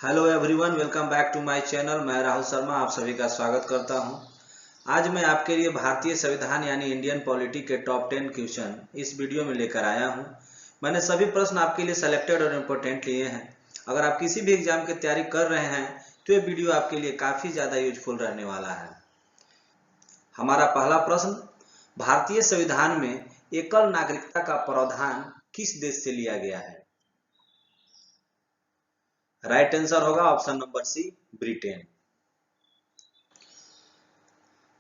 Hello everyone, welcome back to my channel. मैं राहुल शर्मा आप सभी का स्वागत करता हूं। आज मैं आपके लिए भारतीय संविधान यानी इंडियन पॉलिटी के टॉप 10 क्वेश्चन इस वीडियो में लेकर आया हूं। मैंने सभी प्रश्न आपके लिए सेलेक्टेड और इम्पोर्टेंट लिए हैं। अगर आप किसी भी एग्जाम की तैयारी कर रहे हैं तो ये वीडियो आपके लिए काफ़ी ज़्यादा यूजफुल रहने वाला है। हमारा पहला प्रश्न, भारतीय संविधान में एकल नागरिकता का प्रावधान किस देश से लिया गया है? राइट आंसर होगा ऑप्शन नंबर सी, ब्रिटेन।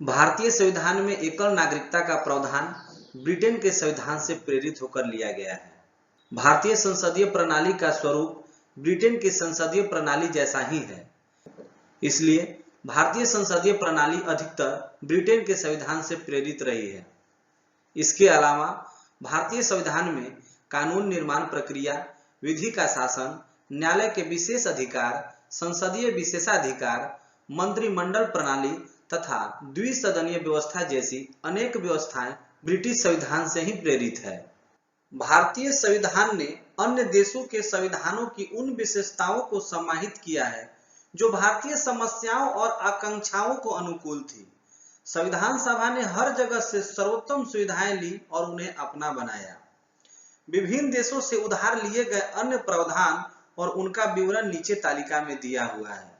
भारतीय संविधान में एकल नागरिकता का प्रावधान ब्रिटेन के संविधान से प्रेरित होकर लिया गया है। भारतीय संसदीय प्रणाली का स्वरूप ब्रिटेन की संसदीय प्रणाली जैसा ही है, इसलिए भारतीय संसदीय प्रणाली अधिकतर ब्रिटेन के संविधान से प्रेरित रही है। इसके अलावा भारतीय संविधान में कानून निर्माण प्रक्रिया, विधि का शासन, न्यायालय के विशेष अधिकार, संसदीय विशेषाधिकार, मंत्रिमंडल प्रणाली तथा द्विसदनीय व्यवस्था जैसी अनेक व्यवस्थाएं ब्रिटिश संविधान से ही प्रेरित है। भारतीय संविधान ने अन्य देशों के संविधानों की उन विशेषताओं को समाहित किया है जो भारतीय समस्याओं और आकांक्षाओं को अनुकूल थी। संविधान सभा ने हर जगह से सर्वोत्तम सुविधाएं ली और उन्हें अपना बनाया। विभिन्न देशों से उधार लिए गए अन्य प्रावधान और उनका विवरण नीचे तालिका में दिया हुआ है।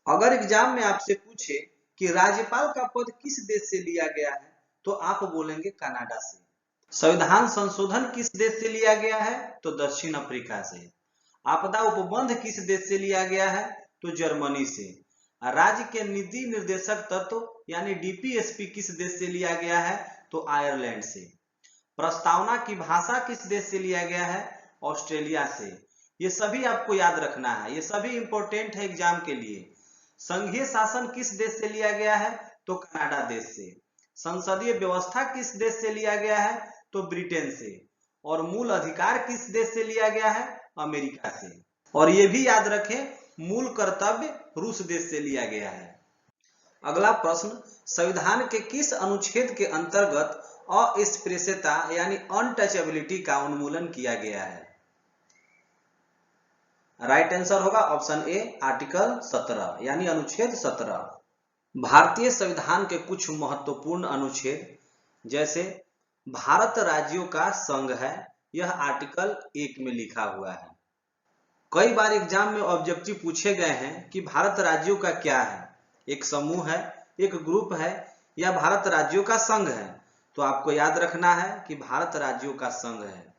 अगर एग्जाम में आपसे पूछे कि राज्यपाल का पद किस देश से लिया गया है तो आप बोलेंगे कनाडा से। संविधान संशोधन किस देश से लिया गया है तो दक्षिण अफ्रीका से। आपदा उपबंध किस देश से लिया गया है तो जर्मनी से। राज्य के नीति निर्देशक तत्व यानी डीपीएसपी किस देश से लिया गया है तो आयरलैंड से। प्रस्तावना की भाषा किस देश से लिया गया है ऑस्ट्रेलिया से। ये सभी आपको याद रखना है, ये सभी इंपॉर्टेंट है एग्जाम के लिए। संघीय शासन किस देश से लिया गया है तो कनाडा देश से। संसदीय व्यवस्था किस देश से लिया गया है तो ब्रिटेन से। और मूल अधिकार किस देश से लिया गया है अमेरिका से। और ये भी याद रखें, मूल कर्तव्य रूस देश से लिया गया है। अगला प्रश्न, संविधान के किस अनुच्छेद के अंतर्गत अस्पृश्यता यानी अनटचेबिलिटी का उन्मूलन किया गया है? राइट आंसर होगा ऑप्शन ए, आर्टिकल 17 यानी अनुच्छेद 17। भारतीय संविधान के कुछ महत्वपूर्ण अनुच्छेद जैसे भारत राज्यों का संघ है, यह आर्टिकल 1 में लिखा हुआ है। कई बार एग्जाम में ऑब्जेक्टिव पूछे गए हैं कि भारत राज्यों का क्या है, एक समूह है, एक ग्रुप है या भारत राज्यों का संघ है, तो आपको याद रखना है कि भारत राज्यों का संघ है।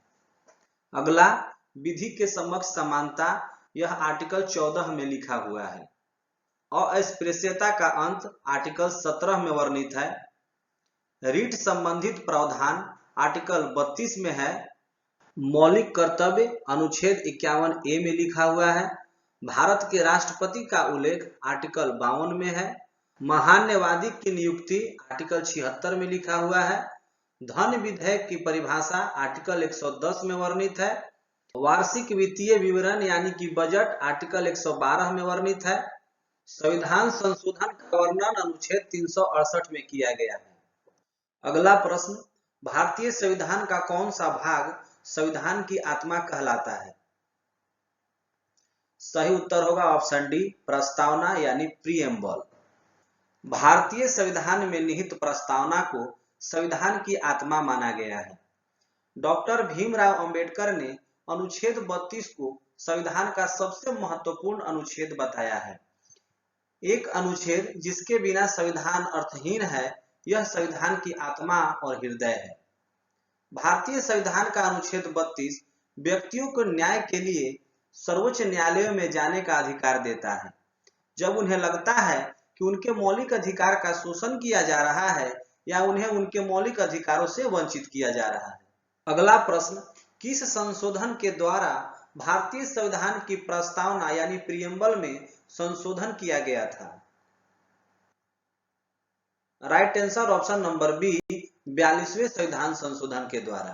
अगला, विधि के समक्ष समानता, यह आर्टिकल 14 में लिखा हुआ है। अस्पृश्यता का अंत आर्टिकल 17 में वर्णित है। रीट संबंधित प्रावधान आर्टिकल 32 में है। मौलिक कर्तव्य अनुच्छेद 51A में लिखा हुआ है। भारत के राष्ट्रपति का उल्लेख आर्टिकल 52 में है। महान्यवादी की नियुक्ति आर्टिकल 76 में लिखा हुआ है। धन विधेयक की परिभाषा आर्टिकल 110 में वर्णित है। वार्षिक वित्तीय विवरण यानी कि बजट आर्टिकल 112 में वर्णित है। संविधान संशोधन का वर्णन अनुच्छेद 368 में किया गया है। अगला प्रश्न, भारतीय संविधान का कौन सा भाग संविधान की आत्मा कहलाता है? सही उत्तर होगा ऑप्शन डी, प्रस्तावना यानी प्रीएम्बल। भारतीय संविधान में निहित प्रस्तावना को संविधान की आत्मा माना गया है। डॉक्टर भीमराव अंबेडकर ने अनुच्छेद 32 को संविधान का सबसे महत्वपूर्ण अनुच्छेद बताया है। एक अनुच्छेद जिसके बिना संविधान अर्थहीन है, यह संविधान की आत्मा और हृदय है। भारतीय संविधान का अनुच्छेद 32 व्यक्तियों को न्याय के लिए सर्वोच्च न्यायालयों में जाने का अधिकार देता है जब उन्हें लगता है कि उनके मौलिक अधिकार का शोषण किया जा रहा है या उन्हें उनके मौलिक अधिकारों से वंचित किया जा रहा है। अगला प्रश्न, किस संशोधन के द्वारा भारतीय संविधान की प्रस्तावना यानी प्रीएम्बल में संशोधन किया गया था? Right answer option number B, 42वें संविधान संशोधन के द्वारा।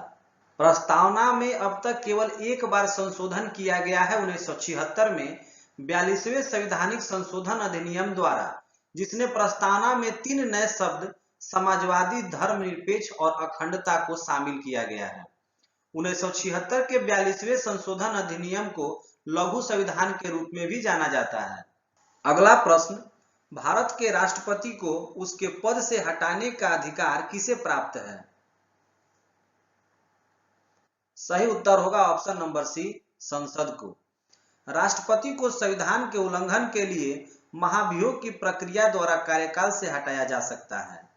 प्रस्तावना में अब तक केवल एक बार संशोधन किया गया है 1976 में 42वें संवैधानिक संशोधन अधिनियम द्वारा, जिसने प्रस्तावना में 3 नए शब्द समाजवादी, धर्मनिरपेक्ष और अखंडता को शामिल किया गया है। 1976 के 42वें संशोधन अधिनियम को लघु संविधान के रूप में भी जाना जाता है। अगला प्रश्न, भारत के राष्ट्रपति को उसके पद से हटाने का अधिकार किसे प्राप्त है? सही उत्तर होगा ऑप्शन नंबर सी, संसद को। राष्ट्रपति को संविधान के उल्लंघन के लिए महाभियोग की प्रक्रिया द्वारा कार्यकाल से हटाया जा सकता है।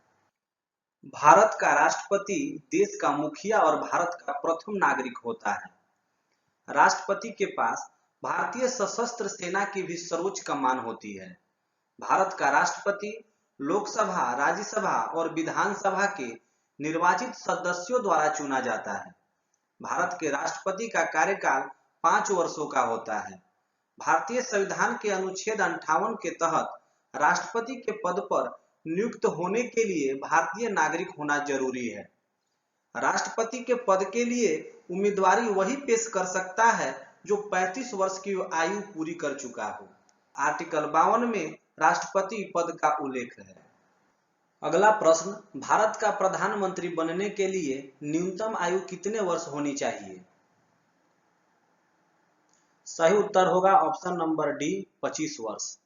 भारत का राष्ट्रपति देश का मुखिया और भारत का प्रथम नागरिक होता है। राष्ट्रपति के पास भारतीय सशस्त्र सेना की भी सर्वोच्च कमान होती है। भारत का राष्ट्रपति लोकसभा, राज्यसभा और विधानसभा के निर्वाचित सदस्यों द्वारा चुना जाता है। भारत के राष्ट्रपति का कार्यकाल 5 वर्षों का होता है। भारतीय संविधान के अनुच्छेद 58 के तहत राष्ट्रपति के पद पर नियुक्त होने के लिए भारतीय नागरिक होना जरूरी है। राष्ट्रपति के पद के लिए उम्मीदवारी वही पेश कर सकता है जो 35 वर्ष की आयु पूरी कर चुका हो। आर्टिकल 52 में राष्ट्रपति पद का उल्लेख है। अगला प्रश्न, भारत का प्रधानमंत्री बनने के लिए न्यूनतम आयु कितने वर्ष होनी चाहिए? सही उत्तर होगा ऑप्शन नंबर डी, 25 वर्ष।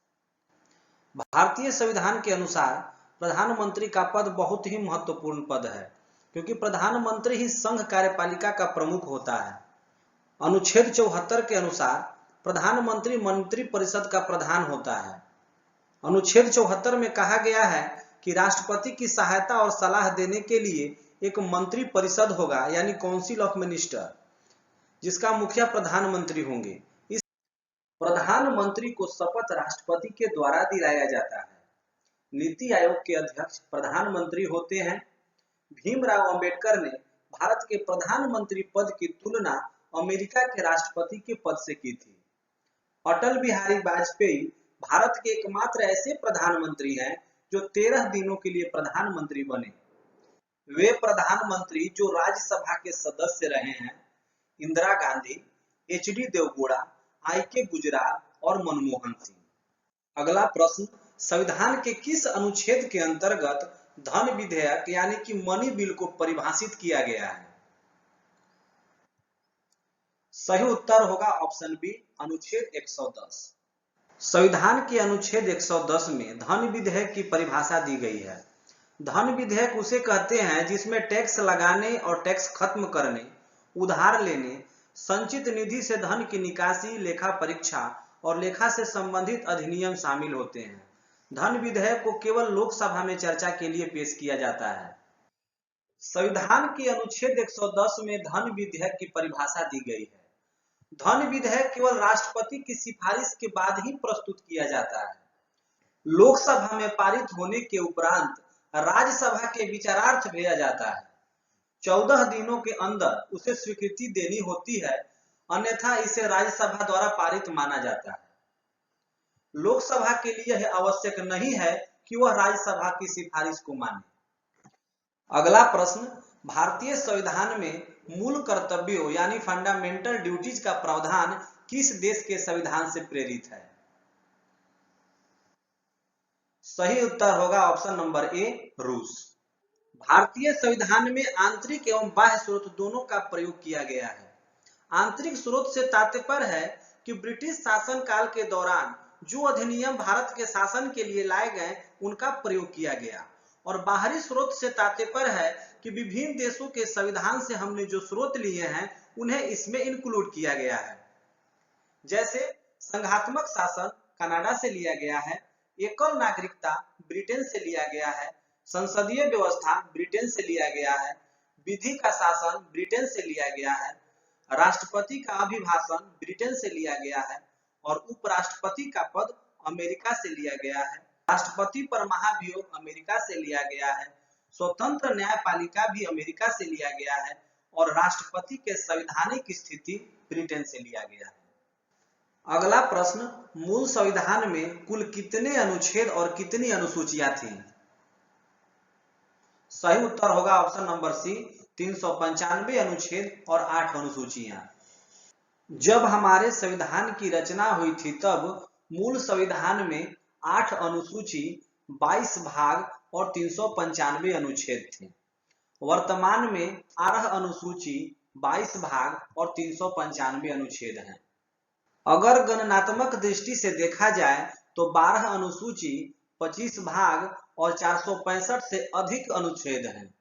भारतीय संविधान के अनुसार प्रधानमंत्री का पद बहुत ही महत्वपूर्ण पद है, क्योंकि प्रधानमंत्री ही संघ कार्यपालिका का प्रमुख होता है। अनुच्छेद 74 के अनुसार प्रधानमंत्री मंत्रिपरिषद का प्रधान होता है। अनुच्छेद 74 में कहा गया है कि राष्ट्रपति की सहायता और सलाह देने के लिए एक मंत्री परिषद होगा, यानी काउंसिल ऑफ मिनिस्टर, जिसका मुखिया प्रधानमंत्री होंगे। इस प्रधानमंत्री को शपथ राष्ट्रपति के द्वारा दिलाया जाता है। नीति आयोग के अध्यक्ष प्रधानमंत्री होते हैं। भीमराव अंबेडकर ने भारत के प्रधानमंत्री पद की तुलना अमेरिका के राष्ट्रपति के पद से की थी। अटल बिहारी वाजपेयी भारत के एकमात्र ऐसे प्रधानमंत्री हैं जो 13 दिनों के लिए प्रधानमंत्री बने। वे प्रधानमंत्री जो राज्यसभा के सदस्य रहे हैं इंदिरा गांधी, एच.डी. देवगौड़ा, आई.के. गुजराल और मनमोहन सिंह। अगला प्रश्न, संविधान के किस अनुच्छेद के अंतर्गत धन विधेयक यानी कि मनी बिल को परिभाषित किया गया है? सही उत्तर होगा ऑप्शन बी, अनुच्छेद 110। संविधान के अनुच्छेद 110 में धन विधेयक की परिभाषा दी गई है। धन विधेयक उसे कहते हैं जिसमें टैक्स लगाने और टैक्स खत्म करने, उधार लेने, संचित निधि से धन की निकासी, लेखा परीक्षा और लेखा से संबंधित अधिनियम शामिल होते हैं। धन विधेयक को केवल लोकसभा में चर्चा के लिए पेश किया जाता है। संविधान के अनुच्छेद 110 में धन विधेयक की परिभाषा दी गई है। धन विधेयक केवल राष्ट्रपति की सिफारिश के बाद ही प्रस्तुत किया जाता है। लोकसभा में पारित होने के उपरांत राज्यसभा के विचारार्थ भेजा जाता है। 14 दिनों के अंदर उसे स्वीकृति देनी होती है, अन्यथा इसे राज्यसभा द्वारा पारित माना जाता है। लोकसभा के लिए यह आवश्यक नहीं है कि वह राज्यसभा की सिफारिश को माने। अगला प्रश्न, भारतीय संविधान में मूल कर्तव्यों यानी फंडामेंटल ड्यूटीज का प्रावधान किस देश के संविधान से प्रेरित है? सही उत्तर होगा ऑप्शन नंबर ए, रूस। भारतीय संविधान में आंतरिक एवं बाह्य स्रोत दोनों का प्रयोग किया गया है। आंतरिक स्रोत से तात्पर्य है कि ब्रिटिश शासन काल के दौरान जो अधिनियम भारत के शासन के लिए लाए गए उनका प्रयोग किया गया, और बाहरी स्रोत से तात्पर्य है कि विभिन्न देशों के संविधान से हमने जो स्रोत लिए हैं उन्हें इसमें इंक्लूड किया गया है। जैसे संघात्मक शासन कनाडा से लिया गया है, एकल नागरिकता ब्रिटेन से लिया गया है, संसदीय व्यवस्था ब्रिटेन से लिया गया है, विधि का शासन ब्रिटेन से लिया गया है, राष्ट्रपति का अभिभाषण ब्रिटेन से लिया गया है, और उपराष्ट्रपति का पद अमेरिका से लिया गया है। राष्ट्रपति पर महाभियोग अमेरिका से लिया गया है, स्वतंत्र न्यायपालिका भी अमेरिका से लिया गया है, और राष्ट्रपति के संवैधानिक स्थिति ब्रिटेन से लिया गया है। अगला प्रश्न, मूल संविधान में कुल कितने अनुच्छेद और कितनी अनुसूचियां थीं? सही उत्तर होगा ऑप्शन नंबर सी, 395 अनुच्छेद और 8 अनुसूचियां। जब हमारे संविधान की रचना हुई थी तब मूल संविधान में 8 अनुसूची, 22 भाग और 395 अनुच्छेद थे। वर्तमान में 8 अनुसूची, 22 भाग और 395 अनुच्छेद हैं। अगर गणनात्मक दृष्टि से देखा जाए तो 12 अनुसूची, 25 भाग और 465 से अधिक अनुच्छेद हैं।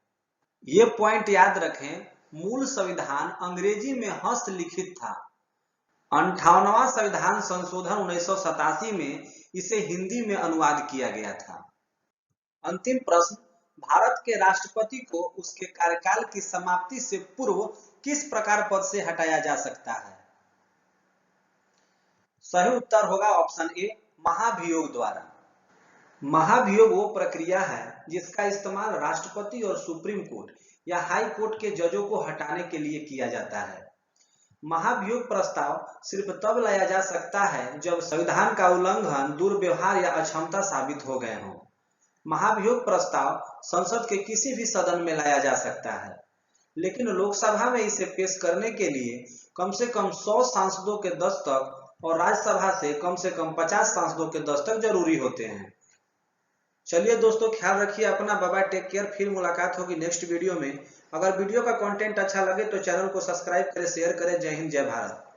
ये पॉइंट याद रखें, मूल संविधान अंग्रेजी में हस्तलिखित था। 58वां संविधान संशोधन 1987 में इसे हिंदी में अनुवाद किया गया था। अंतिम प्रश्न, भारत के राष्ट्रपति को उसके कार्यकाल की समाप्ति से पूर्व किस प्रकार पद से हटाया जा सकता है? सही उत्तर होगा ऑप्शन ए, महाभियोग द्वारा। महाभियोग वो प्रक्रिया है जिसका इस्तेमाल राष्ट्रपति और सुप्रीम कोर्ट या हाई कोर्ट के जजों को हटाने के लिए किया जाता है। महाभियोग प्रस्ताव सिर्फ तब लाया जा सकता है जब संविधान का उल्लंघन, दुर्व्यवहार या अक्षमता साबित हो गए हों। महाभियोग प्रस्ताव संसद के किसी भी सदन में लाया जा सकता है, लेकिन लोकसभा में इसे पेश करने के लिए कम से कम 100 सांसदों के दस्तक और राज्यसभा से कम 50 सांसदों के दस्तक जरूरी होते हैं। चलिए दोस्तों, ख्याल रखिए अपना, बाय बाय, टेक केयर। फिर मुलाकात होगी नेक्स्ट वीडियो में। अगर वीडियो का कंटेंट अच्छा लगे तो चैनल को सब्सक्राइब करें, शेयर करें। जय हिंद, जय भारत।